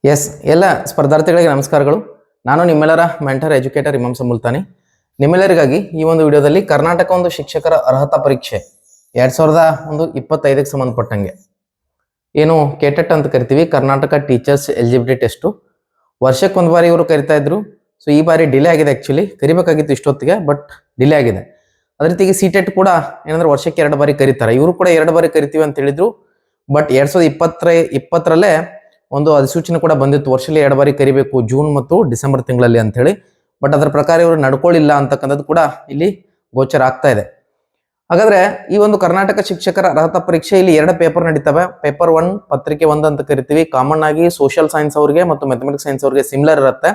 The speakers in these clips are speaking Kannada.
ಎಸ್ ಎಲ್ಲ ಸ್ಪರ್ಧಾರ್ಥಿಗಳಿಗೆ ನಮಸ್ಕಾರಗಳು. ನಾನು ನಿಮ್ಮೆಲ್ಲರ ಮೆಂಟರ್ ಎಜುಕೇಟರ್ ಇಮಾಮ್ ಮುಲ್ತಾನಿ. ನಿಮ್ಮೆಲ್ಲರಿಗಾಗಿ ಈ ಒಂದು ವಿಡಿಯೋದಲ್ಲಿ ಕರ್ನಾಟಕ ಒಂದು ಶಿಕ್ಷಕರ ಅರ್ಹತಾ ಪರೀಕ್ಷೆ 2025ಕ್ಕೆ ಸಂಬಂಧಪಟ್ಟಂಗೆ ಏನು ಕೆಟೆಟ್ ಅಂತ ಕರಿತೀವಿ, ಕರ್ನಾಟಕ ಟೀಚರ್ಸ್ ಎಲಿಜಿಬಿಲಿಟಿ ಟೆಸ್ಟು. ವರ್ಷಕ್ಕೆ ಒಂದು ಬಾರಿ ಇವರು ಕರಿತಾ ಇದ್ರು. ಸೊ ಈ ಬಾರಿ ಡಿಲೇ ಆಗಿದೆ. ಆ್ಯಕ್ಚುಲಿ ಕರಿಬೇಕಾಗಿತ್ತು ಇಷ್ಟೊತ್ತಿಗೆ, ಬಟ್ ಡಿಲೇ ಆಗಿದೆ. ಅದೇ ರೀತಿಗೆ ಸಿಟೆಟ್ ಕೂಡ ಏನಂದ್ರೆ ವರ್ಷಕ್ಕೆ 2 ಬಾರಿ ಕರೀತಾರೆ. ಇವರು ಕೂಡ 2 ಬಾರಿ ಕರಿತೀವಿ ಅಂತ ಹೇಳಿದ್ರು. ಬಟ್ 2020ರಲ್ಲೇ ಒಂದು ಅಧಿಸೂಚನೆ ಕೂಡ ಬಂದಿತ್ತು, ವರ್ಷದಲ್ಲಿ 2 ಬಾರಿ ಕರಿಬೇಕು, ಜೂನ್ ಮತ್ತು ಡಿಸೆಂಬರ್ ತಿಂಗಳಲ್ಲಿ ಅಂತ ಹೇಳಿ. ಬಟ್ ಅದರ ಪ್ರಕಾರ ಇವರು ನಡ್ಕೊಳ್ಳಿಲ್ಲ ಅಂತಕ್ಕಂಥದ್ದು ಕೂಡ ಇಲ್ಲಿ ಗೋಚರ ಆಗ್ತಾ ಇದೆ. ಹಾಗಾದ್ರೆ ಈ ಒಂದು ಕರ್ನಾಟಕ ಶಿಕ್ಷಕರ ಅರ್ಹತಾ ಪರೀಕ್ಷೆ ಇಲ್ಲಿ 2 ಪೇಪರ್ ನಡೀತವೆ. ಪೇಪರ್ 1 ಪತ್ರಿಕೆ 1 ಅಂತ ಕರಿತೀವಿ. ಕಾಮನ್ ಆಗಿ ಸೋಷಿಯಲ್ ಸೈನ್ಸ್ ಅವ್ರಿಗೆ ಮತ್ತು ಮ್ಯಾಥಮೆಟಿಕ್ಸ್ ಸೈನ್ಸ್ ಅವ್ರಿಗೆ ಸಿಮಿಲರ್ ಇರುತ್ತೆ.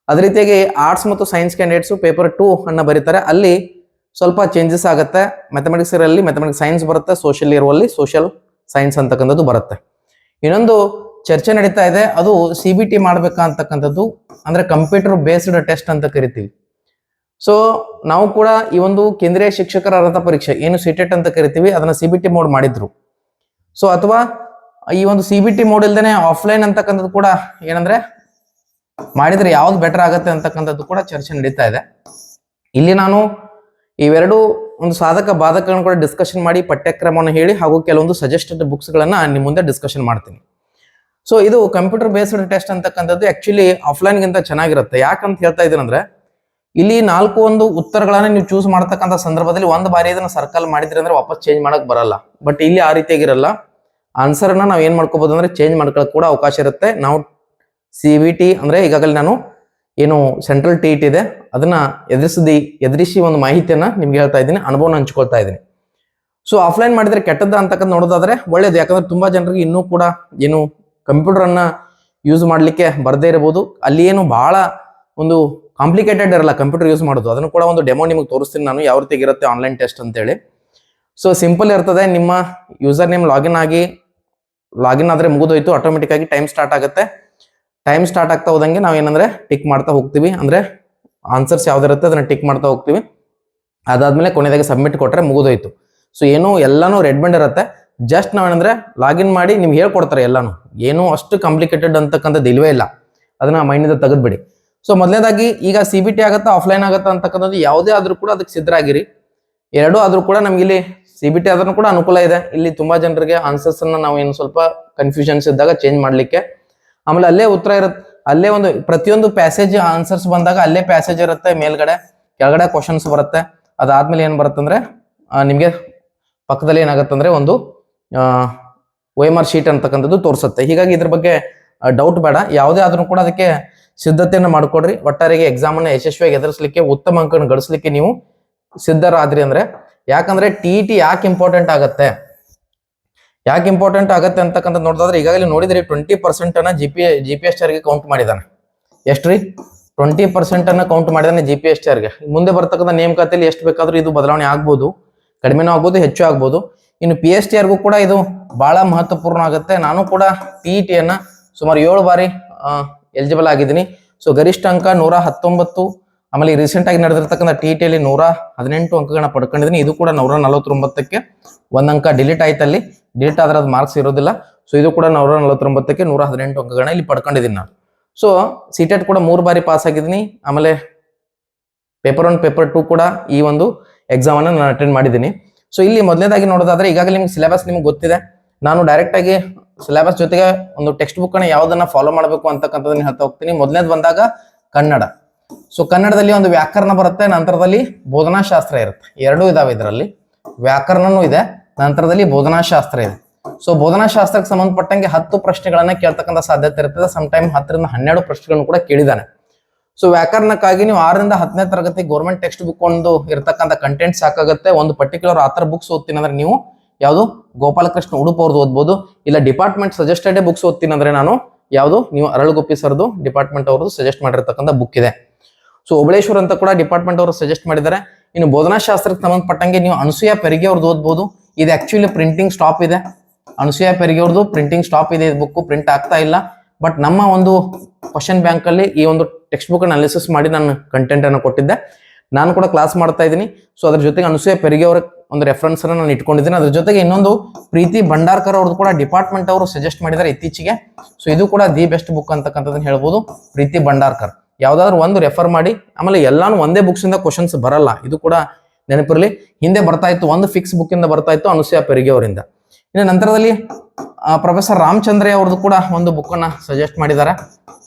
ಅದೇ ರೀತಿಯಾಗಿ ಆರ್ಟ್ಸ್ ಮತ್ತು ಸೈನ್ಸ್ ಕ್ಯಾಂಡಿಡೇಟ್ಸ್ ಪೇಪರ್ 2 ಅನ್ನ ಬರೀತಾರೆ. ಅಲ್ಲಿ ಸ್ವಲ್ಪ ಚೇಂಜಸ್ ಆಗುತ್ತೆ. ಮ್ಯಾಥಮೆಟಿಕ್ಸ್ ಇರಲ್ಲಿ ಮ್ಯಾಥಮೆಟಿಕ್ಸ್ ಸೈನ್ಸ್ ಬರುತ್ತೆ, ಸೋಷಿಯಲ್ ಇರುವಲ್ಲಿ ಸೋಷಿಯಲ್ ಸೈನ್ಸ್ ಅಂತಕ್ಕಂಥದ್ದು ಬರುತ್ತೆ. ಇನ್ನೊಂದು ಚರ್ಚೆ ನಡೀತಾ ಇದೆ, ಅದು CBT ಮಾಡ್ಬೇಕಾ ಅಂತಕ್ಕಂಥದ್ದು, ಅಂದ್ರೆ ಕಂಪ್ಯೂಟರ್ ಬೇಸ್ಡ್ ಟೆಸ್ಟ್ ಅಂತ ಕರಿತೀವಿ. ಸೊ ನಾವು ಕೂಡ ಈ ಒಂದು ಕೇಂದ್ರೀಯ ಶಿಕ್ಷಕರ ಅರ್ಹತಾ ಪರೀಕ್ಷೆ ಏನು ಸಿಟೆಟ್ ಅಂತ ಕರಿತೀವಿ, ಅದನ್ನ CBT ಮೋಡ್ ಮಾಡಿದ್ರು. ಸೊ ಅಥವಾ ಈ ಒಂದು CBT ಮೋಡ್ ಇಲ್ದೇನೆ ಆಫ್ಲೈನ್ ಅಂತಕ್ಕಂಥದ್ದು ಕೂಡ ಏನಂದ್ರೆ ಮಾಡಿದ್ರೆ ಯಾವ್ದು ಬೆಟರ್ ಆಗತ್ತೆ ಅಂತಕ್ಕಂಥದ್ದು ಕೂಡ ಚರ್ಚೆ ನಡೀತಾ ಇದೆ. ಇಲ್ಲಿ ನಾನು ಇವೆರಡು ಒಂದು ಸಾಧಕ ಬಾಧಕಗಳನ್ನು ಕೂಡ ಡಿಸ್ಕಷನ್ ಮಾಡಿ ಪಠ್ಯಕ್ರಮವನ್ನು ಹೇಳಿ ಹಾಗೂ ಕೆಲವೊಂದು ಸಜೆಸ್ಟೆಡ್ ಬುಕ್ಸ್ ಗಳನ್ನ ನಿಮ್ಮ ಮುಂದೆ ಡಿಸ್ಕಷನ್ ಮಾಡ್ತೀನಿ. ಸೊ ಇದು ಕಂಪ್ಯೂಟರ್ ಬೇಸ್ಡ್ ಟೆಸ್ಟ್ ಅಂತಕ್ಕಂಥದ್ದು ಆಕ್ಚುಲಿ ಆಫ್ಲೈನ್ ಗಿಂತ ಚೆನ್ನಾಗಿರುತ್ತೆ. ಯಾಕಂತ ಹೇಳ್ತಾ ಇದ್ದೀನಿ ಅಂದ್ರೆ ಇಲ್ಲಿ 4 ಒಂದು ಉತ್ತರಗಳನ್ನ ನೀವು ಚೂಸ್ ಮಾಡ್ತಕ್ಕಂಥ ಸಂದರ್ಭದಲ್ಲಿ ಒಂದು ಬಾರಿ ಇದನ್ನ ಸರ್ಕಲ್ ಮಾಡಿದ್ರಿ ಅಂದ್ರೆ ವಾಪಸ್ ಚೇಂಜ್ ಮಾಡಕ್ ಬರಲ್ಲ. ಬಟ್ ಇಲ್ಲಿ ಆ ರೀತಿಯಾಗಿರಲ್ಲ. ಆನ್ಸರ್ನ ನಾವು ಏನ್ ಮಾಡ್ಕೋಬಹುದು ಅಂದ್ರೆ ಚೇಂಜ್ ಮಾಡ್ಕೊಳಕ್ ಕೂಡ ಅವಕಾಶ ಇರುತ್ತೆ. ನಾವು CBT ಅಂದ್ರೆ ಈಗಾಗಲೇ ನಾನು ಏನು ಸೆಂಟ್ರಲ್ TET ಇದೆ ಅದನ್ನ ಎದುರಿಸಿ ಒಂದು ಮಾಹಿತಿಯನ್ನ ನಿಮ್ಗೆ ಹೇಳ್ತಾ ಇದ್ದೀನಿ, ಅನುಭವನ ಹಂಚ್ಕೊಳ್ತಾ ಇದ್ದೀನಿ. ಸೊ ಆಫ್ಲೈನ್ ಮಾಡಿದ್ರೆ ಕೆಟ್ಟದ್ದ ಅಂತಕ್ಕಂಥ ನೋಡೋದಾದ್ರೆ ಒಳ್ಳೇದು. ಯಾಕಂದ್ರೆ ತುಂಬಾ ಜನರಿಗೆ ಇನ್ನೂ ಕೂಡ ಏನು ಕಂಪ್ಯೂಟರ್ ಅನ್ನ ಯೂಸ್ ಮಾಡ್ಲಿಕ್ಕೆ ಬರದೇ ಇರಬಹುದು. ಅಲ್ಲಿ ಏನು ಬಹಳ ಒಂದು ಕಾಂಪ್ಲಿಕೇಟೆಡ್ ಇರಲ್ಲ ಕಂಪ್ಯೂಟರ್ ಯೂಸ್ ಮಾಡೋದು. ಅದನ್ನು ಕೂಡ ಒಂದು ಡೆಮೋ ನಿಮಗೆ ತೋರಿಸ್ತೀನಿ ನಾನು, ಯಾವ ರೀತಿ ಇರುತ್ತೆ ಆನ್ಲೈನ್ ಟೆಸ್ಟ್ ಅಂತೇಳಿ. ಸೊ ಸಿಂಪಲ್ ಇರ್ತದೆ. ನಿಮ್ಮ ಯೂಸರ್ ನೇಮ್ ಲಾಗಿನ್ ಆದ್ರೆ ಮುಗಿದೋಯ್ತು. ಆಟೋಮೆಟಿಕ್ ಆಗಿ ಟೈಮ್ ಸ್ಟಾರ್ಟ್ ಆಗುತ್ತೆ. ಟೈಮ್ ಸ್ಟಾರ್ಟ್ ಆಗ್ತಾ ಹೋದಂಗೆ ನಾವು ಏನಂದ್ರೆ ಟಿಕ್ ಮಾಡ್ತಾ ಹೋಗ್ತೀವಿ. ಅಂದ್ರೆ ಆನ್ಸರ್ಸ್ ಯಾವ್ದಿರುತ್ತೆ ಅದನ್ನ ಟಿಕ್ ಮಾಡ್ತಾ ಹೋಗ್ತೀವಿ. ಅದಾದ್ಮೇಲೆ ಕೊನೆಯದಾಗಿ ಸಬ್ಮಿಟ್ ಕೊಟ್ರೆ ಮುಗಿದೋಯ್ತು. ಸೊ ಏನು ಎಲ್ಲಾನು ರೆಡ್ ಬಂಡ್ ಇರುತ್ತೆ. ಜಸ್ಟ್ ನಾವೇನಂದ್ರೆ ಲಾಗಿನ್ ಮಾಡಿ ನಿಮ್ಗೆ ಹೇಳ್ಕೊಡ್ತಾರೆ ಎಲ್ಲಾನು. ಏನು ಅಷ್ಟು ಕಾಂಪ್ಲಿಕೇಟೆಡ್ ಅಂತಕ್ಕಂಥದ್ದು ಇಲ್ವೇ ಇಲ್ಲ. ಅದನ್ನ ಮೈಂಡಿಂದ ತೆಗೆದ್ಬಿಡಿ. ಸೊ ಮೊದಲನೇದಾಗಿ ಈಗ CBT ಆಗತ್ತಾ ಆಫ್ಲೈನ್ ಆಗತ್ತಾ ಅಂತಕ್ಕಂಥದ್ದು ಯಾವುದೇ ಆದ್ರೂ ಕೂಡ ಅದಕ್ಕೆ ಸಿದ್ಧರಾಗಿರಿ. ಎರಡೂ ಆದ್ರೂ ಕೂಡ ನಮ್ಗೆ ಇಲ್ಲಿ CBT ಆದ್ರೂ ಕೂಡ ಅನುಕೂಲ ಇದೆ. ಇಲ್ಲಿ ತುಂಬಾ ಜನರಿಗೆ ಆನ್ಸರ್ಸ್ ಅನ್ನ ನಾವು ಏನು ಸ್ವಲ್ಪ ಕನ್ಫ್ಯೂಷನ್ಸ್ ಇದ್ದಾಗ ಚೇಂಜ್ ಮಾಡ್ಲಿಕ್ಕೆ. ಆಮೇಲೆ ಅಲ್ಲೇ ಉತ್ತರ ಇರುತ್ತೆ. ಅಲ್ಲೇ ಒಂದು ಪ್ರತಿಯೊಂದು ಪ್ಯಾಸೇಜ್ ಆನ್ಸರ್ಸ್ ಬಂದಾಗ ಅಲ್ಲೇ ಪ್ಯಾಸೇಜ್ ಇರುತ್ತೆ, ಮೇಲ್ಗಡೆ ಕೆಳಗಡೆ ಕ್ವಶನ್ಸ್ ಬರುತ್ತೆ. ಅದಾದ್ಮೇಲೆ ಏನ್ ಬರುತ್ತಂದ್ರೆ ನಿಮ್ಗೆ ಪಕ್ಕದಲ್ಲಿ ಏನಾಗತ್ತಂದ್ರೆ ಒಂದು OMR ಶೀಟ್ ಅಂತಕ್ಕಂಥದ್ದು ತೋರಿಸುತ್ತೆ. ಹೀಗಾಗಿ ಇದ್ರ ಬಗ್ಗೆ ಡೌಟ್ ಬೇಡ. ಯಾವುದೇ ಆದ್ರೂ ಕೂಡ ಅದಕ್ಕೆ ಸಿದ್ಧತೆಯನ್ನು ಮಾಡ್ಕೊಡ್ರಿ. ಒಟ್ಟಾರೆಗೆ ಎಕ್ಸಾಮ್ ಅನ್ನ ಯಶಸ್ವಿಯಾಗಿ ಎದುರಿಸಲಿಕ್ಕೆ, ಉತ್ತಮ ಅಂಕಗಳನ್ನು ಗಳಿಸಲಿಕ್ಕೆ ನೀವು ಸಿದ್ಧರಾದ್ರಿ ಅಂದ್ರೆ. ಯಾಕಂದ್ರೆ TET ಯಾಕೆ ಇಂಪಾರ್ಟೆಂಟ್ ಆಗತ್ತೆ ಅಂತಕ್ಕಂಥ ನೋಡಿದ್ರೆ ಈಗಾಗಲೇ ನೋಡಿದ್ರಿ 20% ಅನ್ನ GPSR ಗೆ ಕೌಂಟ್ ಮಾಡಿದಾನೆ. ಎಷ್ಟ್ರಿ? 20% ಅನ್ನ ಕೌಂಟ್ ಮಾಡಿದಾನೆ GPSR ಗೆ. ಮುಂದೆ ಬರ್ತಕ್ಕಂಥ ನೇಮಕಾತಿಯಲ್ಲಿ ಎಷ್ಟು ಬೇಕಾದ್ರೂ ಇದು ಬದಲಾವಣೆ ಆಗ್ಬೋದು, ಕಡಿಮೆನೂ ಆಗ್ಬೋದು, ಹೆಚ್ಚು ಆಗ್ಬೋದು. ಇನ್ನು PSTR ಗೂ ಕೂಡ ಇದು ಬಹಳ ಮಹತ್ವಪೂರ್ಣ ಆಗುತ್ತೆ. ನಾನು ಕೂಡ TET ಅನ್ನ ಸುಮಾರು 7 ಬಾರಿ ಎಲಿಜಿಬಲ್ ಆಗಿದ್ದೀನಿ. ಸೊ ಗರಿಷ್ಠ ಅಂಕ 119. ಆಮೇಲೆ ರೀಸೆಂಟ್ ಆಗಿ ನಡೆದಿರ್ತಕ್ಕಂಥ TET ಅಲ್ಲಿ 118 ಅಂಕಗಳನ್ನ ಪಡ್ಕೊಂಡಿದ್ದೀನಿ. ಇದು ಕೂಡ 149ಕ್ಕೆ 1 ಅಂಕ ಡಿಲೀಟ್ ಆಯ್ತಲ್ಲಿ. ಡಿಲೀಟ್ ಆದ್ರೆ ಅದು ಮಾರ್ಕ್ಸ್ ಇರೋದಿಲ್ಲ. ಸೊ ಇದು ಕೂಡ 149ಕ್ಕೆ 118 ಅಂಕಗಳನ್ನ ಇಲ್ಲಿ ಪಡ್ಕೊಂಡಿದ್ದೀನಿ ನಾನು. ಸೊ ಸಿಟೆಟ್ ಕೂಡ 3 ಬಾರಿ ಪಾಸ್ ಆಗಿದ್ದೀನಿ. ಆಮೇಲೆ ಪೇಪರ್ 1 ಪೇಪರ್ 2 ಕೂಡ ಈ ಒಂದು ಎಕ್ಸಾಮ್ ಅನ್ನ ನಾನು ಅಟೆಂಡ್ ಮಾಡಿದ್ದೀನಿ. ಸೊ ಇಲ್ಲಿ ಮೊದಲನೇದಾಗಿ ನೋಡೋದಾದ್ರೆ ಈಗಾಗಲೇ ನಿಮ್ಗೆ ಸಿಲೆಬಸ್ ನಿಮ್ಗೆ ಗೊತ್ತಿದೆ. ನಾನು ಡೈರೆಕ್ಟ್ ಆಗಿ ಸಿಲೆಬಸ್ ಜೊತೆಗೆ ಒಂದು ಟೆಕ್ಸ್ಟ್ ಬುಕ್ ಅನ್ನ ಯಾವ್ದನ್ನ ಫಾಲೋ ಮಾಡಬೇಕು ಅಂತಕ್ಕಂಥದ್ದನ್ನ ಹೇಳ್ತಾ ಹೋಗ್ತೀನಿ. ಮೊದಲನೇದು ಬಂದಾಗ ಕನ್ನಡ. ಸೊ ಕನ್ನಡದಲ್ಲಿ ಒಂದು ವ್ಯಾಕರಣ ಬರುತ್ತೆ, ನಂತರದಲ್ಲಿ ಬೋಧನಾಶಾಸ್ತ್ರ ಇರುತ್ತೆ. ಎರಡೂ ಇದಾವೆ. ಇದರಲ್ಲಿ ವ್ಯಾಕರಣನೂ ಇದೆ, ನಂತರದಲ್ಲಿ ಬೋಧನಾಶಾಸ್ತ್ರ ಇದೆ. ಸೊ ಬೋಧನಾಶಾಸ್ತ್ರಕ್ಕೆ ಸಂಬಂಧಪಟ್ಟಂಗೆ 10 ಪ್ರಶ್ನೆಗಳನ್ನ ಕೇಳ್ತಕ್ಕಂಥ ಸಾಧ್ಯತೆ ಇರ್ತದೆ. ಸಮ್ ಟೈಮ್ 10ರಿಂದ 12 ಪ್ರಶ್ನೆಗಳನ್ನು ಕೂಡ ಕೇಳಿದಾನೆ. ಸೊ ವ್ಯಾಕರಣಕ್ಕಾಗಿ ನೀವು 6ರಿಂದ 10ನೇ ತರಗತಿ ಗೌರ್ಮೆಂಟ್ ಟೆಕ್ಸ್ಟ್ ಬುಕ್ ಒಂದು ಇರ್ತಕ್ಕಂಥ ಕಂಟೆಂಟ್ ಸಾಕಾಗುತ್ತೆ. ಒಂದು ಪರ್ಟಿಕ್ಯುಲರ್ ಆಥರ್ ಬುಕ್ಸ್ ಓದ್ತೀನಿ ಅಂದ್ರೆ ನೀವು ಯಾವುದು ಗೋಪಾಲಕೃಷ್ಣ ಉಡುಪ ಅವ್ರದ್ದು ಓದ್ಬೋದು. ಇಲ್ಲ ಡಿಪಾರ್ಟ್ಮೆಂಟ್ ಸಜೆಸ್ಟೆಡ್ ಬುಕ್ಸ್ ಓದ್ತೀನಿ ಅಂದ್ರೆ ನಾನು ಯಾವುದು ನೀವು ಅರಳುಗುಪ್ಪಿ ಸರ್ದು ಡಿಪಾರ್ಟ್ಮೆಂಟ್ ಅವ್ರದ್ದು ಸಜೆಸ್ಟ್ ಮಾಡಿರ್ತಕ್ಕಂಥ ಬುಕ್ ಇದೆ. ಸೊ ಓಬಳೇಶ್ವರ್ ಅಂತ ಕೂಡ ಡಿಪಾರ್ಟ್ಮೆಂಟ್ ಅವರು ಸಜೆಸ್ಟ್ ಮಾಡಿದ್ದಾರೆ. ಇನ್ನು ಬೋಧನಾಶಾಸ್ತ್ರಕ್ಕೆ ಸಂಬಂಧಪಟ್ಟಂಗೆ ನೀವು ಅನಸೂಯ ಪೆರಿಗೆ ಅವ್ರದ್ದು ಓದ್ಬೋದು. ಇದು ಆಕ್ಚುಲಿ ಪ್ರಿಂಟಿಂಗ್ ಸ್ಟಾಪ್ ಇದೆ. ಅನಸೂಯ ಪೆರಿಗೆ ಅವ್ರದ್ದು ಪ್ರಿಂಟಿಂಗ್ ಸ್ಟಾಪ್ ಇದೆ. ಇದು ಬುಕ್ ಪ್ರಿಂಟ್ ಆಗ್ತಾ ಇಲ್ಲ. ಬಟ್ ನಮ್ಮ ಒಂದು ಕ್ವಶನ್ ಬ್ಯಾಂಕ್ ಅಲ್ಲಿ ಈ ಒಂದು ಟೆಕ್ಸ್ಟ್ ಬುಕ್ ಅನಾಲಿಸಿಸ್ ಮಾಡಿ ನಾನು ಕಂಟೆಂಟ್ ಅನ್ನು ಕೊಟ್ಟಿದ್ದೆ. ನಾನು ಕೂಡ ಕ್ಲಾಸ್ ಮಾಡ್ತಾ ಇದ್ದೀನಿ. ಸೊ ಅದ್ರ ಜೊತೆಗೆ ಅನಸೂಯ ಪೆರಿಗೆ ಅವರ ಒಂದು ರೆಫರೆನ್ಸ್ ನಾನು ಇಟ್ಕೊಂಡಿದ್ದೀನಿ. ಅದ್ರ ಜೊತೆಗೆ ಇನ್ನೊಂದು ಪ್ರೀತಿ ಭಂಡಾರ್ಕರ್ ಅವ್ರದ್ದು ಕೂಡ ಡಿಪಾರ್ಟ್ಮೆಂಟ್ ಅವರು ಸಜೆಸ್ಟ್ ಮಾಡಿದ್ದಾರೆ ಇತ್ತೀಚೆಗೆ. ಸೊ ಇದು ಕೂಡ ದಿ ಬೆಸ್ಟ್ ಬುಕ್ ಅಂತಕ್ಕಂಥದ್ದನ್ನ ಹೇಳ್ಬೋದು. ಪ್ರೀತಿ ಭಂಡಾರ್ಕರ್ ಯಾವ್ದಾದ್ರು ಒಂದು ರೆಫರ್ ಮಾಡಿ. ಆಮೇಲೆ ಎಲ್ಲಾನು ಒಂದೇ ಬುಕ್ಸ್ ಇಂದ ಕ್ವಶನ್ಸ್ ಬರಲ್ಲ, ಇದು ಕೂಡ ನೆನಪಿರಲಿ. ಹಿಂದೆ ಬರ್ತಾ ಇತ್ತು, ಒಂದು ಫಿಕ್ಸ್ ಬುಕ್ ಇಂದ ಬರ್ತಾ ಇತ್ತು ಅನುಸೂಯ ಪೆರಿಗೆ ಅವರಿಂದ. ಇನ್ನು ನಂತರದಲ್ಲಿ ಪ್ರೊಫೆಸರ್ ರಾಮಚಂದ್ರ ಅವ್ರದ್ದು ಕೂಡ ಒಂದು ಬುಕ್ ಅನ್ನ ಸಜೆಸ್ಟ್ ಮಾಡಿದ್ದಾರೆ.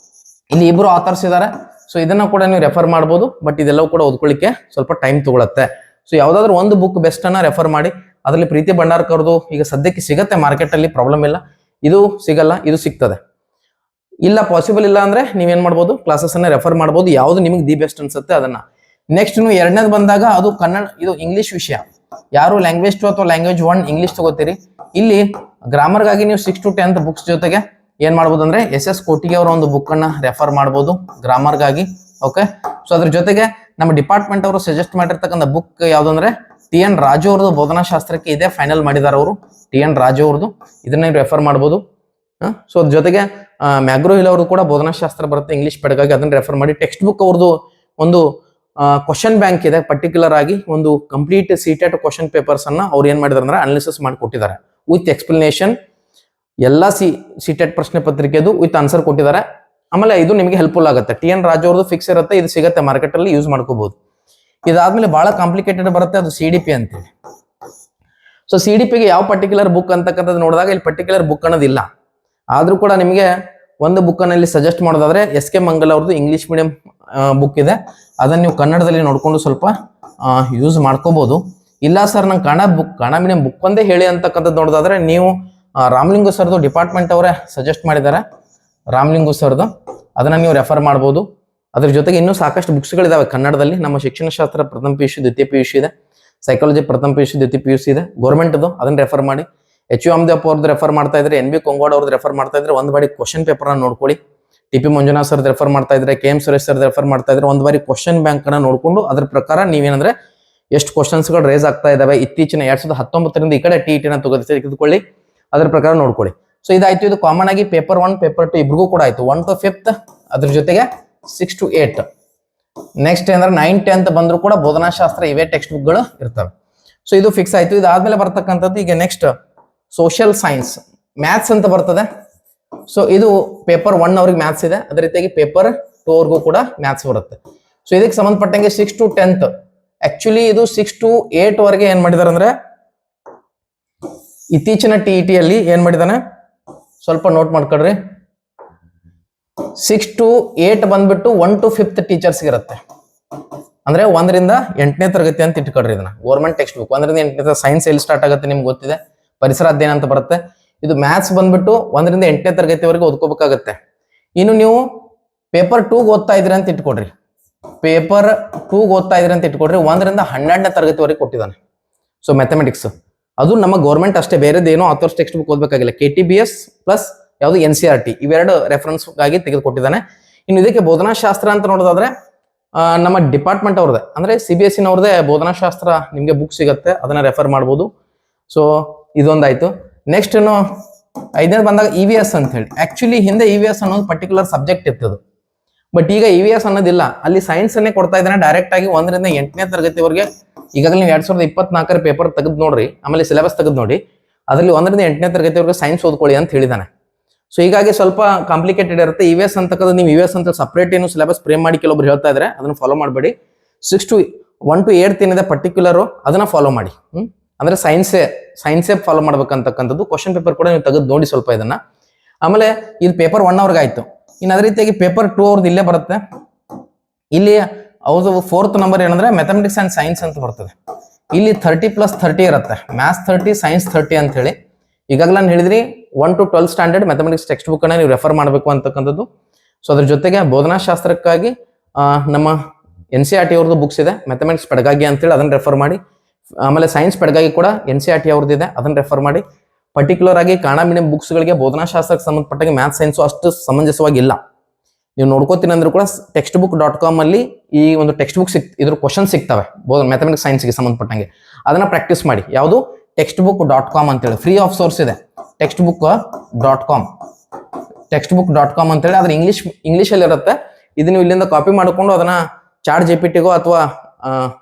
ಇಲ್ಲಿ ಇಬ್ರು ಆಥರ್ಸ್ ಇದ್ದಾರೆ. ಸೊ ಇದನ್ನ ಕೂಡ ನೀವು ರೆಫರ್ ಮಾಡ್ಬೋದು. ಬಟ್ ಇದೆಲ್ಲವೂ ಕೂಡ ಓದ್ಕೊಳ್ಳಿಕ್ಕೆ ಸ್ವಲ್ಪ ಟೈಮ್ ತಗೊಳುತ್ತೆ. ಸೊ ಯಾವ್ದಾದ್ರು ಒಂದು ಬುಕ್ ಬೆಸ್ಟ್ ಅನ್ನ ರೆಫರ್ ಮಾಡಿ. ಅದರಲ್ಲಿ ಪ್ರೀತಿ ಭಂಡಾರ್ಕರ್ದು ಈಗ ಸದ್ಯಕ್ಕೆ ಸಿಗತ್ತೆ ಮಾರ್ಕೆಟ್ ಅಲ್ಲಿ, ಪ್ರಾಬ್ಲಮ್ ಇಲ್ಲ. ಇದು ಸಿಗಲ್ಲ, ಇದು ಸಿಗ್ತದೆ. ಇಲ್ಲ ಪಾಸಿಬಲ್ ಇಲ್ಲ ಅಂದ್ರೆ ನೀವೇನ್ ಮಾಡ್ಬೋದು, ಕ್ಲಾಸಸ್ ಅನ್ನ ರೆಫರ್ ಮಾಡ್ಬೋದು, ಯಾವ್ದು ನಿಮಗೆ ದಿ ಬೆಸ್ಟ್ ಅನ್ಸುತ್ತೆ ಅದನ್ನ. ನೆಕ್ಸ್ಟ್ ನೀವು ಎರಡನೇದು ಬಂದಾಗ ಅದು ಕನ್ನಡ, ಇದು ಇಂಗ್ಲಿಷ್ ವಿಷಯ. ಯಾರು ಲ್ಯಾಂಗ್ವೇಜ್ 2 ಅಥವಾ ಲ್ಯಾಂಗ್ವೇಜ್ 1 ಇಂಗ್ಲಿಷ್ ತಗೋತೀರಿ, ಇಲ್ಲಿ ಗ್ರಾಮರ್ಗಾಗಿ ನೀವು 6 to 10 ಬುಕ್ಸ್ ಜೊತೆಗೆ ಏನ್ ಮಾಡ್ಬೋದು ಅಂದ್ರೆ SS ಕೋಟಿಗೆ ಅವರ ಒಂದು ಬುಕ್ ಅನ್ನ ರೆಫರ್ ಮಾಡ್ಬೋದು ಗ್ರಾಮರ್ಗಾಗಿ. ಓಕೆ, ಸೊ ಅದ್ರ ಜೊತೆಗೆ ನಮ್ಮ ಡಿಪಾರ್ಟ್ಮೆಂಟ್ ಅವರು ಸಜೆಸ್ಟ್ ಮಾಡಿರ್ತಕ್ಕಂಥ ಬುಕ್ ಯಾವ್ದಂದ್ರೆ TN ರಾಜು ಅವ್ರದ್ದು ಬೋಧನಾಶಾಸ್ತ್ರಕ್ಕೆ ಇದೆ ಫೈನಲ್ ಮಾಡಿದಾರೆ ಅವರು. TN ರಾಜು ಅವ್ರದ್ದು, ಇದನ್ನ ನೀವು ರೆಫರ್ ಮಾಡ್ಬೋದು. ಸೊ ಅದ್ರ ಜೊತೆಗೆ ಮ್ಯಾಗ್ರೋ ಹಿಲ್ ಅವರು ಕೂಡ ಬೋಧನಾಶಾಸ್ತ್ರ ಬರುತ್ತೆ ಇಂಗ್ಲಿಷ್ ಪೆಡಗಾಗಿ, ಅದನ್ನ ರೆಫರ್ ಮಾಡಿ. ಟೆಕ್ಸ್ಟ್ ಬುಕ್ ಅವ್ರದ್ದು ಒಂದು ಕ್ವಶನ್ ಬ್ಯಾಂಕ್ ಇದೆ, ಪರ್ಟಿಕ್ಯುಲರ್ ಆಗಿ ಒಂದು ಕಂಪ್ಲೀಟ್ ಸೀಟೆಟ್ ಕ್ವಶನ್ ಪೇಪರ್ಸ್ ಅನ್ನ ಅವ್ರು ಏನ್ ಮಾಡಿದಾರೆ ಅಂದ್ರೆ ಅನಾಲಿಸಿಸ್ ಮಾಡಿ ಕೊಟ್ಟಿದ್ದಾರೆ ವಿತ್ ಎಕ್ಸ್ಪ್ಲನೇಷನ್. ಎಲ್ಲ ಸೀಟೆಟ್ ಪ್ರಶ್ನೆ ಪತ್ರಿಕೆದು ವಿತ್ ಆನ್ಸರ್ ಕೊಟ್ಟಿದ್ದಾರೆ. ಆಮೇಲೆ ಇದು ನಿಮಗೆ ಹೆಲ್ಪ್ಫುಲ್ ಆಗುತ್ತೆ. TN ರಾಜು ಅವ್ರದ್ದು ಫಿಕ್ಸ್ ಇರುತ್ತೆ, ಇದು ಸಿಗುತ್ತೆ ಮಾರ್ಕೆಟ್ ಅಲ್ಲಿ, ಯೂಸ್ ಮಾಡ್ಕೋಬಹುದು. ಇದಾದ್ಮೇಲೆ ಬಹಳ ಕಾಂಪ್ಲಿಕೇಟೆಡ್ ಬರುತ್ತೆ, ಅದು CDP ಅಂತೇಳಿ. ಸೊ CDPಗೆ ಯಾವ ಪರ್ಟಿಕ್ಯುಲರ್ ಬುಕ್ ಅಂತಕ್ಕಂಥದ್ದು ನೋಡಿದಾಗ ಇಲ್ಲಿ ಪರ್ಟಿಕ್ಯುಲರ್ ಬುಕ್ ಅನ್ನೋದಿಲ್ಲ. ಆದ್ರೂ ಕೂಡ ನಿಮಗೆ ಒಂದು ಬುಕ್ ಅನ್ನ ಇಲ್ಲಿ ಸಜೆಸ್ಟ್ ಮಾಡೋದಾದ್ರೆ SK ಮಂಗಲ್ ಅವ್ರದ್ದು ಇಂಗ್ಲಿಷ್ ಮೀಡಿಯಂ ಬುಕ್ ಇದೆ, ಅದನ್ನ ನೀವು ಕನ್ನಡದಲ್ಲಿ ನೋಡ್ಕೊಂಡು ಸ್ವಲ್ಪ ಯೂಸ್ ಮಾಡ್ಕೋಬಹುದು. ಇಲ್ಲ ಸರ್ ನಂಗೆ ಕನ್ನಡ ಮೀಡಿಯಂ ಬುಕ್ ಒಂದೇ ಹೇಳಿ ಅಂತಕ್ಕಂಥದ್ದು ನೋಡೋದಾದ್ರೆ ನೀವು ರಾಮಲಿಂಗು ಸರ್ದು ಡಿಪಾರ್ಟ್ಮೆಂಟ್ ಅವರೇ ಸಜೆಸ್ಟ್ ಮಾಡಿದ್ದಾರೆ, ರಾಮಲಿಂಗು ಸರ್ದು, ಅದನ್ನ ನೀವು ರೆಫರ್ ಮಾಡ್ಬೋದು. ಅದ್ರ ಜೊತೆಗೆ ಇನ್ನೂ ಸಾಕಷ್ಟು ಬುಕ್ಸ್ಗಳಿದಾವೆ ಕನ್ನಡದಲ್ಲಿ. ನಮ್ಮ ಶಿಕ್ಷಣಶಾಸ್ತ್ರ ಪ್ರಥಮ PUC ದ್ವಿತೀಯ PUC ಇದೆ, ಸೈಕಾಲಜಿ ಪ್ರಥಮ PUC ದ್ವಿತೀಯ PUC ಇದೆ, ಗೌರ್ಮೆಂಟ್ದು, ಅದನ್ನ ರೆಫರ್ ಮಾಡಿ. HU ಅಮ್ದೇಪ್ ಅವ್ರದ್ದು ರೆಫರ್ ಮಾಡ್ತಾ ಇದ್ರೆ, NB ಕೊಂಗೋಡ್ ಅವ್ರದ್ದು ರೆಫರ್ ಮಾಡ್ತಾ ಇದ್ರೆ ಒಂದು ಬಾರಿ ಕ್ವಶನ್ ಪೇಪರ್ ಅನ್ನ ನೋಡ್ಕೊಳ್ಳಿ. TP ಮಂಜುನಾಥ್ ಸರ್ ರೆಫರ್ ಮಾಡ್ತಾ ಇದ್ರೆ, KM ಸುರೇಶ್ ಸರ್ ರೆಫರ್ ಮಾಡ್ತಾ ಇದ್ರೆ ಒಂದು ಬಾರಿ ಕ್ವಶನ್ ಬ್ಯಾಂಕ್ ಅನ್ನ ನೋಡ್ಕೊಂಡು ಅದ್ರ ಪ್ರಕಾರ ನೀವೇನಂದ್ರೆ ಎಷ್ಟು ಕ್ವಶನ್ಸ್ ಗಳು ರೇಸ್ ಆಗ್ತಾ ಇದಾವೆ ಇತ್ತೀಚಿನ 2019 ಈ ಕಡೆ TET ನ ತೆಗೆದುಕೊಳ್ಳಿ, ಅದ್ರ ಪ್ರಕಾರ ನೋಡ್ಕೊಳ್ಳಿ. ಸೊ ಇದಾಯ್ತು, ಇದು ಕಾಮನ್ ಆಗಿ ಪೇಪರ್ 1 ಪೇಪರ್ 2 ಇಬ್ರಿಗೂ ಕೂಡ ಆಯ್ತು. 1 to 5th, ಅದ್ರ ಜೊತೆಗೆ 6 to 8. ನೆಕ್ಸ್ಟ್ ಏನಂದ್ರೆ 9, 10th ಬಂದ್ರು ಕೂಡ ಬೋಧನಾಶಾಸ್ತ್ರ ಇವೇ ಟೆಕ್ಸ್ಟ್ ಬುಕ್ ಗಳು ಇರ್ತವೆ. ಸೊ ಇದು ಫಿಕ್ಸ್ ಆಯ್ತು. ಇದಾದ್ಮೇಲೆ ಬರ್ತಕ್ಕಂಥದ್ದು ಈಗ ನೆಕ್ಸ್ಟ್ ಸೋಷಿಯಲ್ ಸೈನ್ಸ್, ಮ್ಯಾಥ್ಸ್ ಅಂತ ಬರ್ತದೆ. ಸೊ ಇದು ಪೇಪರ್ 1 ಅವ್ರಿಗೆ ಮ್ಯಾಥ್ಸ್ ಇದೆ, ಅದೇ ರೀತಿಯಾಗಿ ಪೇಪರ್ 2 ಅವ್ರಿಗೂ ಕೂಡ ಮ್ಯಾಥ್ಸ್ ಬರುತ್ತೆ. ಸೊ ಇದಕ್ಕೆ ಸಂಬಂಧಪಟ್ಟಂಗೆ 6 to 10th, ಆಕ್ಚುಲಿ ಇದು 6 to 8 ವರೆಗೆ ಏನ್ ಮಾಡಿದಾರೆ ಅಂದ್ರೆ ಇತ್ತೀಚಿನ TET ಅಲ್ಲಿ ಏನ್ ಮಾಡಿದಾನೆ ಸ್ವಲ್ಪ ನೋಟ್ ಮಾಡ್ಕೊಳ್ರಿ. 6 to 8 ಬಂದ್ಬಿಟ್ಟು 1 to 5th ಟೀಚರ್ಸ್ ಇರುತ್ತೆ. ಅಂದ್ರೆ 1 ರಿಂದ 8ನೇ ತರಗತಿ ಅಂತ ಇಟ್ಕೊಳ್ರಿ. ಇದನ್ನ ಗೌರ್ಮೆಂಟ್ ಟೆಕ್ಸ್ಟ್ ಬುಕ್ 1 ರಿಂದ 8ನೇ ಸೈನ್ಸ್ ಎಲ್ಲಿ ಸ್ಟಾರ್ಟ್ ಆಗುತ್ತೆ ನಿಮ್ಗೆ ಗೊತ್ತಿದೆ, ಪರಿಸರ ಅಧ್ಯಯನ ಅಂತ ಬರುತ್ತೆ. ಇದು ಮ್ಯಾಥ್ಸ್ ಬಂದ್ಬಿಟ್ಟು 1 ರಿಂದ 8ನೇ ತರಗತಿವರೆಗೆ ಓದ್ಕೋಬೇಕಾಗತ್ತೆ. ಇನ್ನು ನೀವು ಪೇಪರ್ 2 ಓದ್ತಾ ಇದ್ರಿ ಅಂತ ಇಟ್ಕೊಡ್ರಿ, ಪೇಪರ್ 2 ಓದ್ತಾ ಇದ್ರಿ ಅಂತ ಇಟ್ಕೊಡ್ರಿ, 1 ರಿಂದ 12ನೇ ತರಗತಿವರೆಗೆ ಕೊಟ್ಟಿದ್ದಾನೆ. ಸೊ ಮ್ಯಾಥಮೆಟಿಕ್ಸ್ ಅದು ನಮ್ಮ ಗೌರ್ಮೆಂಟ್ ಅಷ್ಟೇ, ಬೇರೆದೇನೋ ಆಥರ್ಸ್ ಟೆಕ್ಸ್ಟ್ ಬುಕ್ ಓದಬೇಕಾಗಿಲ್ಲ. KTBS ಪ್ಲಸ್ ಯಾವುದು NCERT ಇವೆರಡು ರೆಫರೆನ್ಸ್ ಆಗಿ ತೆಗೆದುಕೊಟ್ಟಿದ್ದಾನೆ. ಇನ್ನು ಇದಕ್ಕೆ ಬೋಧನಾಶಾಸ್ತ್ರ ಅಂತ ನೋಡೋದಾದ್ರೆ ನಮ್ಮ ಡಿಪಾರ್ಟ್ಮೆಂಟ್ ಅವ್ರದೇ ಅಂದ್ರೆ CBSE ನವ್ರದೇ ಬೋಧನಾಶಾಸ್ತ್ರ ನಿಮ್ಗೆ ಬುಕ್ ಸಿಗುತ್ತೆ, ಅದನ್ನ ರೆಫರ್ ಮಾಡ್ಬೋದು. ಸೊ ಇದೊಂದಾಯ್ತು. ನೆಕ್ಸ್ಟ್ ಇನ್ನು 5ನೇ ಬಂದಾಗ EVS ಅಂತ ಹೇಳಿ. ಆಕ್ಚುಲಿ ಹಿಂದೆ EVS ಅನ್ನೋದು ಪರ್ಟಿಕ್ಯುಲರ್ ಸಬ್ಜೆಕ್ಟ್ ಇರ್ತದೆ, ಬಟ್ ಈಗ EVS ಅನ್ನೋದಿಲ್ಲ, ಅಲ್ಲಿ ಸೈನ್ಸ್ ಅನ್ನೇ ಕೊಡ್ತಾ ಇದ್ದಾನೆ ಡೈರೆಕ್ಟ್ ಆಗಿ 1 ರಿಂದ 8ನೇ ತರಗತಿವರೆಗೆ. ಈಗಾಗಲೇ ನೀವು 2024 ಪೇಪರ್ ತೆಗೆದು ನೋಡ್ರಿ, ಆಮೇಲೆ ಸಿಲೆಬಸ್ ತೆಗೆದು ನೋಡಿ, ಅದರಲ್ಲಿ 1 ರಿಂದ 8ನೇ ತರಗತಿವರೆಗೆ ಸೈನ್ಸ್ ಓದ್ಕೊಳ್ಳಿ ಅಂತ ಹೇಳಿದಾನೆ. ಸೊ ಹೀಗಾಗಿ ಸ್ವಲ್ಪ ಕಾಂಪ್ಲಿಕೇಟೆಡ್ ಇರುತ್ತೆ. EVS ಅಂತಕ್ಕಂಥ ನೀವು EVS ಅಂತ ಸಪ್ರೇಟ್ ಏನು ಸಿಲೆಬಸ್ ಫ್ರೇಮ್ ಮಾಡಿ ಕೆಲವೊಬ್ರು ಹೇಳ್ತಾ ಇದ್ರೆ ಅದನ್ನ ಫಾಲೋ ಮಾಡಬೇಡಿ. 1 to 8 ಏನಿದೆ ಪರ್ಟಿಕ್ಯುಲರ್ ಅದನ್ನ ಫಾಲೋ ಮಾಡಿ. ಅಂದ್ರೆ ಸೈನ್ಸೇ ಫಾಲೋ ಮಾಡ್ಬೇಕಂತಕ್ಕಂಥದ್ದು. ಕ್ವಶನ್ ಪೇಪರ್ ಕೂಡ ನೀವು ತೆಗೆದು ನೋಡಿ ಸ್ವಲ್ಪ ಇದನ್ನ. ಆಮೇಲೆ ಇದು ಪೇಪರ್ 1 ಅವ್ರಿಗೆ ಆಯ್ತು. ಇನ್ನು ಅದೇ ರೀತಿಯಾಗಿ ಪೇಪರ್ 2 ಅವ್ರದ್ದು ಇಲ್ಲೇ ಬರುತ್ತೆ. ಇಲ್ಲಿ ಅವ್ರದ್ದು 4th ನಂಬರ್ ಏನಂದ್ರೆ ಮ್ಯಾಥಮೆಟಿಕ್ಸ್ ಅಂಡ್ ಸೈನ್ಸ್ ಅಂತ ಬರ್ತದೆ. ಇಲ್ಲಿ 30+30 ಇರುತ್ತೆ, ಮ್ಯಾಥ್ಸ್ 30 ಸೈನ್ಸ್ 30 ಅಂತ ಹೇಳಿ. ಈಗಾಗಲೇ ನಾನು ಹೇಳಿದ್ರಿ 1 to 12 standard mathematics text book ಅನ್ನ ನೀವು ರೆಫರ್ ಮಾಡಬೇಕು ಅಂತಕ್ಕಂಥದ್ದು. ಸೊ ಅದ್ರ ಜೊತೆಗೆ ಬೋಧನಾಶಾಸ್ತ್ರಕ್ಕಾಗಿ ನಮ್ಮ NCERT ಅವ್ರದ್ದು ಬುಕ್ಸ್ ಇದೆ, ಮ್ಯಾಥಮೆಟಿಕ್ಸ್ ಪೆಡಗಾಗಿ ಅಂತೇಳಿ, ಅದನ್ನ ರೆಫರ್ ಮಾಡಿ. ಆಮೇಲೆ ಸೈನ್ಸ್ ಪೆಡಗಾಗಿ ಕೂಡ NCERT ಅವ್ರದ್ದು ಇದೆ, ಅದನ್ನ ರೆಫರ್ ಮಾಡಿ. ಪರ್ಟಿಕ್ಯುಲರ್ ಆಗಿ ಕನ್ನಡ ಮೀಡಿಯಂ ಬುಕ್ಸ್ ಗಳಿಗೆ ಬೋಧನಾಶಾಸ್ತ್ರಕ್ಕೆ ಸಂಬಂಧಪಟ್ಟಾಗ ಮ್ಯಾಥ್ಸ್ ಸೈನ್ಸ್ ಅಷ್ಟು ಸಮಂಜಸವಾಗಿಲ್ಲ. ನೀವು ನೋಡ್ಕೋತೀನಿ ಅಂದ್ರೂ ಕೂಡ textbook.com ಅಲ್ಲಿ ಈ ಒಂದು ಟೆಕ್ಸ್ಟ್ ಬುಕ್ ಇದ್ರ ಕ್ವಶನ್ ಸಿಗ್ತವೆ ಮ್ಯಾಥಮೆಟಿಕ್ಸ್ ಸೈನ್ಸ್ಗೆ ಸಂಬಂಧಪಟ್ಟಂಗೆ, ಅದನ್ನ ಪ್ರಾಕ್ಟೀಸ್ ಮಾಡಿ. ಯಾವುದು textbook.com ಅಂತೇಳಿ ಫ್ರೀ ಆಫ್ ಸೋರ್ಸ್ ಇದೆ, textbook.com ಅಂತೇಳಿ. ಅದ್ರ ಇಂಗ್ಲಿಷಲ್ಲಿ ಇರುತ್ತೆ. ಇದು ನೀವು ಇಲ್ಲಿಂದ ಕಾಪಿ ಮಾಡಿಕೊಂಡು ಅದನ್ನ ಚಾಟ್ GPT ಅಥವಾ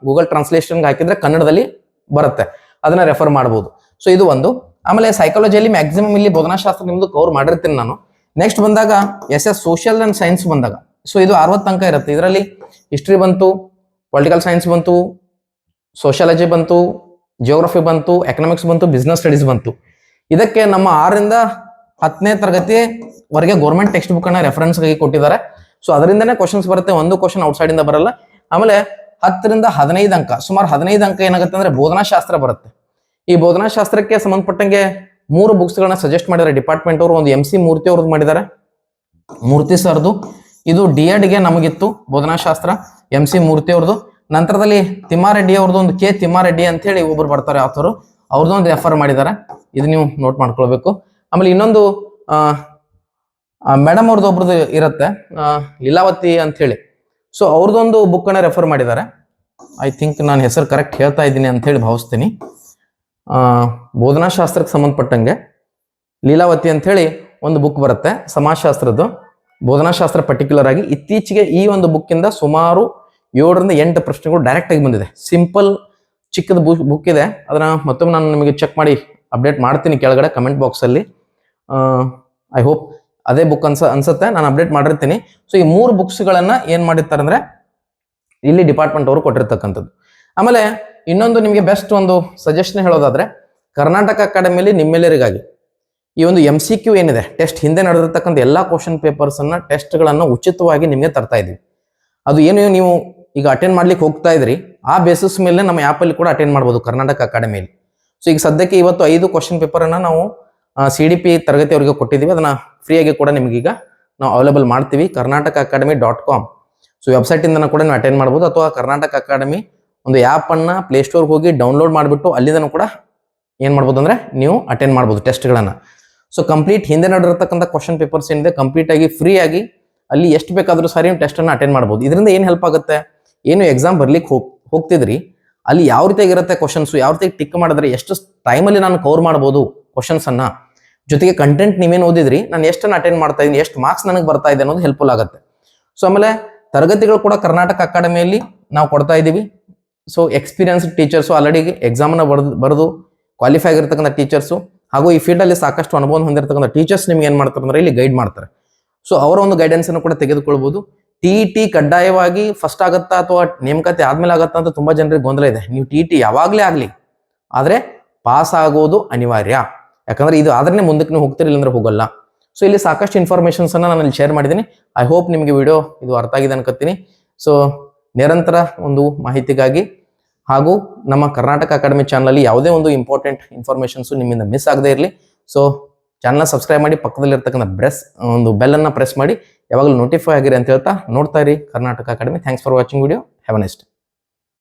ಗೂಗಲ್ ಟ್ರಾನ್ಸ್ಲೇಷನ್ಗೆ ಹಾಕಿದ್ರೆ ಕನ್ನಡದಲ್ಲಿ ಬರುತ್ತೆ. ಅದನ್ನ ರೆಫರ್ ಮಾಡ್ಬೋದು. ಸೊ ಇದು ಒಂದು. ಆಮೇಲೆ ಸೈಕಾಲಜಿಯಲ್ಲಿ ಮ್ಯಾಕ್ಸಿಮಮ್ ಇಲ್ಲಿ ಬೋಧನಾಶಾಸ್ತ್ರ ನಿಮ್ದು ಕವರ್ ಮಾಡಿರ್ತೀನಿ ನಾನು. ನೆಕ್ಸ್ಟ್ ಬಂದಾಗ ಎಸ್ ಸೋಷಿಯಲ್ ಅಂಡ್ ಸೈನ್ಸ್ ಬಂದಾಗ, ಸೊ ಇದು 60 ಅಂಕ ಇರುತ್ತೆ. ಇದರಲ್ಲಿ ಹಿಸ್ಟ್ರಿ ಬಂತು, ಪೊಲಿಟಿಕಲ್ ಸೈನ್ಸ್ ಬಂತು, ಸೋಷಿಯಾಲಜಿ ಬಂತು, ಜಿಯೋಗ್ರಫಿ ಬಂತು, ಎಕನಾಮಿಕ್ಸ್ ಬಂತು, ಬಿಸ್ನೆಸ್ ಸ್ಟಡೀಸ್ ಬಂತು. ಇದಕ್ಕೆ ನಮ್ಮ 6ರಿಂದ 10ನೇ ತರಗತಿವರೆಗೆ ಗೌರ್ಮೆಂಟ್ ಟೆಕ್ಸ್ಟ್ ಬುಕ್ ಅನ್ನ ರೆಫರೆನ್ಸ್ ಆಗಿ ಕೊಟ್ಟಿದ್ದಾರೆ. ಸೊ ಅದರಿಂದನೇ ಕ್ವಶನ್ಸ್ ಬರುತ್ತೆ, ಒಂದು ಕ್ವಶನ್ ಔಟ್ಸೈಡ್ ಇಂದ ಬರಲ್ಲ. ಆಮೇಲೆ 10ರಿಂದ 15 ಅಂಕ, ಸುಮಾರು 15 ಅಂಕ ಏನಾಗುತ್ತೆ ಅಂದ್ರೆ ಬೋಧನಾಶಾಸ್ತ್ರ ಬರುತ್ತೆ. ಈ ಬೋಧನಾಶಾಸ್ತ್ರಕ್ಕೆ ಸಂಬಂಧಪಟ್ಟಂಗೆ 3 ಬುಕ್ಸ್ ಗಳನ್ನ ಸಜೆಸ್ಟ್ ಮಾಡಿದ್ದಾರೆ ಡಿಪಾರ್ಟ್ಮೆಂಟ್ ಅವರು. ಒಂದು MC ಮೂರ್ತಿ ಅವ್ರದ್ದು ಮಾಡಿದ್ದಾರೆ, ಮೂರ್ತಿ ಸರ್ದು. ಇದು D.Ed ಗೆ ನಮಗಿತ್ತು ಬೋಧನಾಶಾಸ್ತ್ರ, MC ಮೂರ್ತಿ ಅವ್ರದ್ದು. ನಂತರದಲ್ಲಿ ತಿಮ್ಮಾರೆಡ್ಡಿ ಅವ್ರದ್ದು ಒಂದು ತಿಮ್ಮಾರೆಡ್ಡಿ ಅಂತ ಹೇಳಿ ಒಬ್ರು ಬರ್ತಾರೆ ಆಥರು, ಅವ್ರದ್ದೊಂದು ರೆಫರ್ ಮಾಡಿದ್ದಾರೆ. ಇದು ನೀವು ನೋಟ್ ಮಾಡ್ಕೊಳ್ಬೇಕು. ಆಮೇಲೆ ಇನ್ನೊಂದು ಮೇಡಮ್ ಅವ್ರದ್ದು ಒಬ್ರದ್ದು ಇರುತ್ತೆ, ಲೀಲಾವತಿ ಅಂತ ಹೇಳಿ. ಸೊ ಅವ್ರದ್ದೊಂದು ಬುಕ್ ಅನ್ನ ರೆಫರ್ ಮಾಡಿದ್ದಾರೆ. ಐ ಥಿಂಕ್ ನಾನು ಹೆಸರು ಕರೆಕ್ಟ್ ಹೇಳ್ತಾ ಇದ್ದೀನಿ ಅಂತ ಹೇಳಿ ಭಾವಿಸ್ತೀನಿ. ಬೋಧನಾಶಾಸ್ತ್ರಕ್ಕೆ ಸಂಬಂಧಪಟ್ಟಂಗೆ ಲೀಲಾವತಿ ಅಂತ ಹೇಳಿ ಒಂದು ಬುಕ್ ಬರುತ್ತೆ ಸಮಾಜಶಾಸ್ತ್ರದ್ದು, ಬೋಧನಾಶಾಸ್ತ್ರ ಪರ್ಟಿಕ್ಯುಲರ್ ಆಗಿ. ಇತ್ತೀಚೆಗೆ ಈ ಒಂದು ಬುಕ್ ಇಂದ ಸುಮಾರು 7ರಿಂದ 8 ಪ್ರಶ್ನೆಗಳು ಡೈರೆಕ್ಟ್ ಆಗಿ ಬಂದಿದೆ. ಸಿಂಪಲ್ ಚಿಕ್ಕದ ಬುಕ್ ಇದೆ, ಅದನ್ನ ಮತ್ತೊಮ್ಮೆ ನಾನು ನಿಮಗೆ ಚೆಕ್ ಮಾಡಿ ಅಪ್ಡೇಟ್ ಮಾಡ್ತೀನಿ ಕೆಳಗಡೆ ಕಮೆಂಟ್ ಬಾಕ್ಸ್ ಅಲ್ಲಿ. ಐ ಹೋಪ್ ಅದೇ ಬುಕ್ ಅನ್ಸುತ್ತೆ, ನಾನು ಅಪ್ಡೇಟ್ ಮಾಡಿರ್ತೀನಿ. ಸೊ ಈ 3 ಬುಕ್ಸ್ ಗಳನ್ನ ಏನ್ ಮಾಡಿರ್ತಾರೆ ಅಂದ್ರೆ ಇಲ್ಲಿ ಡಿಪಾರ್ಟ್ಮೆಂಟ್ ಅವರು ಕೊಟ್ಟಿರ್ತಕ್ಕಂಥದ್ದು. ಆಮೇಲೆ ಇನ್ನೊಂದು ನಿಮಗೆ ಬೆಸ್ಟ್ ಒಂದು ಸಜೆಷನ್ ಹೇಳೋದಾದ್ರೆ, ಕರ್ನಾಟಕ ಅಕಾಡೆಮಿಯಲ್ಲಿ ನಿಮ್ಮೆಲ್ಲರಿಗಾಗಿ ಈ ಒಂದು MCQ ಏನಿದೆ ಟೆಸ್ಟ್, ಹಿಂದೆ ನಡೆದಿರ್ತಕ್ಕಂಥ ಎಲ್ಲಾ ಕ್ವಶನ್ ಪೇಪರ್ಸ್ ಅನ್ನ ಟೆಸ್ಟ್ ಗಳನ್ನ ಉಚಿತವಾಗಿ ನಿಮಗೆ ತರ್ತಾ ಇದೀವಿ. ಅದು ಏನು ನೀವು ಈಗ ಅಟೆಂಡ್ ಮಾಡ್ಲಿಕ್ಕೆ ಹೋಗ್ತಾ ಇದ್ರಿ, ಆ ಬೇಸಿಸ್ ಮೇಲೆ ನಮ್ಮ ಆ್ಯಪ್ ಅಲ್ಲಿ ಕೂಡ ಅಟೆಂಡ್ ಮಾಡ್ಬೋದು ಕರ್ನಾಟಕ ಅಕಾಡೆಮಿಯಲ್ಲಿ. ಸೊ ಈಗ ಸದ್ಯಕ್ಕೆ ಇವತ್ತು 5 ಕ್ವಶನ್ ಪೇಪರ್ ಅನ್ನ ನಾವು CDP ತರಗತಿಯವರಿಗೆ ಕೊಟ್ಟಿದ್ದೀವಿ. ಅದನ್ನ ಫ್ರೀಯಾಗಿ ಕೂಡ ನಿಮಗೀಗ ನಾವು ಅವೈಲೇಬಲ್ ಮಾಡ್ತೀವಿ ಕರ್ನಾಟಕ ಅಕಾಡೆಮಿ.com. ಸೊ ವೆಬ್ಸೈಟ್ ಇಂದ ಕೂಡ ನೀವು ಅಟೆಂಡ್ ಮಾಡ್ಬೋದು, ಅಥವಾ ಕರ್ನಾಟಕ ಅಕಾಡೆಮಿ ಒಂದು ಆ್ಯಪ್ ಅನ್ನ ಪ್ಲೇಸ್ಟೋರ್ಗೆ ಹೋಗಿ ಡೌನ್ಲೋಡ್ ಮಾಡಿಬಿಟ್ಟು ಅಲ್ಲಿಂದನೂ ಕೂಡ ಏನ್ ಮಾಡ್ಬೋದು ಅಂದ್ರೆ ನೀವು ಅಟೆಂಡ್ ಮಾಡ್ಬೋದು ಟೆಸ್ಟ್ಗಳನ್ನ. ಸೊ ಕಂಪ್ಲೀಟ್ ಹಿಂದೆ ನಡೆದಿರ್ತಕ್ಕಂಥ ಕ್ವಶನ್ ಪೇಪರ್ಸ್ ಏನಿದೆ ಕಂಪ್ಲೀಟ್ ಆಗಿ ಫ್ರೀ ಆಗಿ ಅಲ್ಲಿ ಎಷ್ಟು ಬೇಕಾದ್ರೂ ಸಾರಿ ನೀವು ಟೆಸ್ಟ್ ಅನ್ನ ಅಟೆಂಡ್ ಮಾಡ್ಬೋದು. ಇದರಿಂದ ಏನ್ ಹೆಲ್ಪ್ ಆಗುತ್ತೆ, ಏನು ಎಕ್ಸಾಮ್ ಬರ್ಲಿಕ್ಕೆ ಹೋಗ್ತಿದ್ರಿ ಅಲ್ಲಿ ಯಾವ ರೀತಿಯಾಗಿರುತ್ತೆ ಕ್ವಶನ್ಸ್, ಯಾವ ರೀತಿ ಟಿಕ್ ಮಾಡಿದ್ರೆ ಎಷ್ಟು ಟೈಮಲ್ಲಿ ನಾನು ಕವರ್ ಮಾಡ್ಬೋದು ಕ್ವಶನ್ಸ್ ಅನ್ನ, ಜೊತೆಗೆ ಕಂಟೆಂಟ್ ನೀವೇನು ಓದಿದ್ರಿ ನಾನು ಎಷ್ಟನ್ನು ಅಟೆಂಡ್ ಮಾಡ್ತಾ ಇದ್ದೀನಿ, ಎಷ್ಟು ಮಾರ್ಕ್ಸ್ ನನಗೆ ಬರ್ತಾ ಇದೆ ಅನ್ನೋದು ಹೆಲ್ಪ್ಫುಲ್ ಆಗುತ್ತೆ. ಸೊ ಆಮೇಲೆ ತರಗತಿಗಳು ಕೂಡ ಕರ್ನಾಟಕ ಅಕಾಡೆಮಿಯಲ್ಲಿ ನಾವು ಕೊಡ್ತಾ ಇದ್ದೀವಿ. ಸೊ ಎಕ್ಸ್ಪೀರಿಯನ್ಸ್ ಟೀಚರ್ಸು, ಆಲ್ರೆಡಿ ಎಕ್ಸಾಮ್ನ ಬರೆದು ಕ್ವಾಲಿಫೈ ಆಗಿರ್ತಕ್ಕಂಥ ಟೀಚರ್ಸು, ಹಾಗೂ ಈ ಫೀಲ್ಡ್ ಅಲ್ಲಿ ಸಾಕಷ್ಟು ಅನುಭವ ಹೊಂದಿರತಕ್ಕಂಥ ಟೀಚರ್ಸ್ ನಿಮ್ಗೆ ಏನ್ ಮಾಡ್ತಾರೆ ಅಂದ್ರೆ ಇಲ್ಲಿ ಗೈಡ್ ಮಾಡ್ತಾರೆ. ಸೊ ಅವರ ಒಂದು ಗೈಡೆನ್ಸ್ ಅನ್ನು ಕೂಡ ತೆಗೆದುಕೊಳ್ಬಹುದು. TET ಕಡ್ಡಾಯವಾಗಿ ಫಸ್ಟ್ ಆಗತ್ತಾ ಅಥವಾ ನೇಮಕಾತಿ ಆದ್ಮೇಲೆ ಆಗತ್ತಾ ಅಂತ ತುಂಬಾ ಜನರಿಗೆ ಗೊಂದಲ ಇದೆ. ನೀವು TET ಯಾವಾಗ್ಲೇ ಆಗ್ಲಿ ಆದ್ರೆ ಪಾಸ್ ಆಗೋದು ಅನಿವಾರ್ಯ, ಯಾಕಂದ್ರೆ ಇದು ಆದ್ರೆ ಮುಂದಕ್ಕೆ ನೀವು ಹೋಗ್ತಿರಲಿಲ್ಲ ಅಂದ್ರೆ ಹೋಗಲ್ಲ. ಸೊ ಇಲ್ಲಿ ಸಾಕಷ್ಟು ಇನ್ಫಾರ್ಮೇಶನ್ಸ್ ಅನ್ನ ನಾನು ಇಲ್ಲಿ ಶೇರ್ ಮಾಡಿದ್ದೀನಿ. ಐ ಹೋಪ್ ನಿಮಗೆ ವಿಡಿಯೋ ಇದು ಅರ್ಥ ಆಗಿದೆ ಅನ್ಕೋತೀನಿ. ಸೊ ನಿರಂತರ ಒಂದು ಮಾಹಿತಿಗಾಗಿ ಹಾಗೂ ನಮ್ಮ ಕರ್ನಾಟಕ ಅಕಾಡೆಮಿ ಚಾನಲ್ ಅಲ್ಲಿ ಯಾವುದೇ ಒಂದು ಇಂಪಾರ್ಟೆಂಟ್ ಇನ್ಫಾರ್ಮೇಶನ್ಸ್ ನಿಮ್ಮಿಂದ ಮಿಸ್ ಆಗದೆ ಇರಲಿ. ಸೊ ಚಾನಲ್ ಸಬ್ಸ್ಕ್ರೈಬ್ ಮಾಡಿ, ಪಕ್ಕದಲ್ಲಿ ಇರ್ತಕ್ಕಂಥ ಒಂದು ಬೆಲ್ ಅನ್ನ ಪ್ರೆಸ್ ಮಾಡಿ ಯಾವಾಗಲೂ ನೋಟಿಫೈ ಆಗಿರಿ ಅಂತ ಹೇಳ್ತಾ ನೋಡ್ತಾ ಇರಿ Karnataka academy. Thanks for watching video. Have a nice day.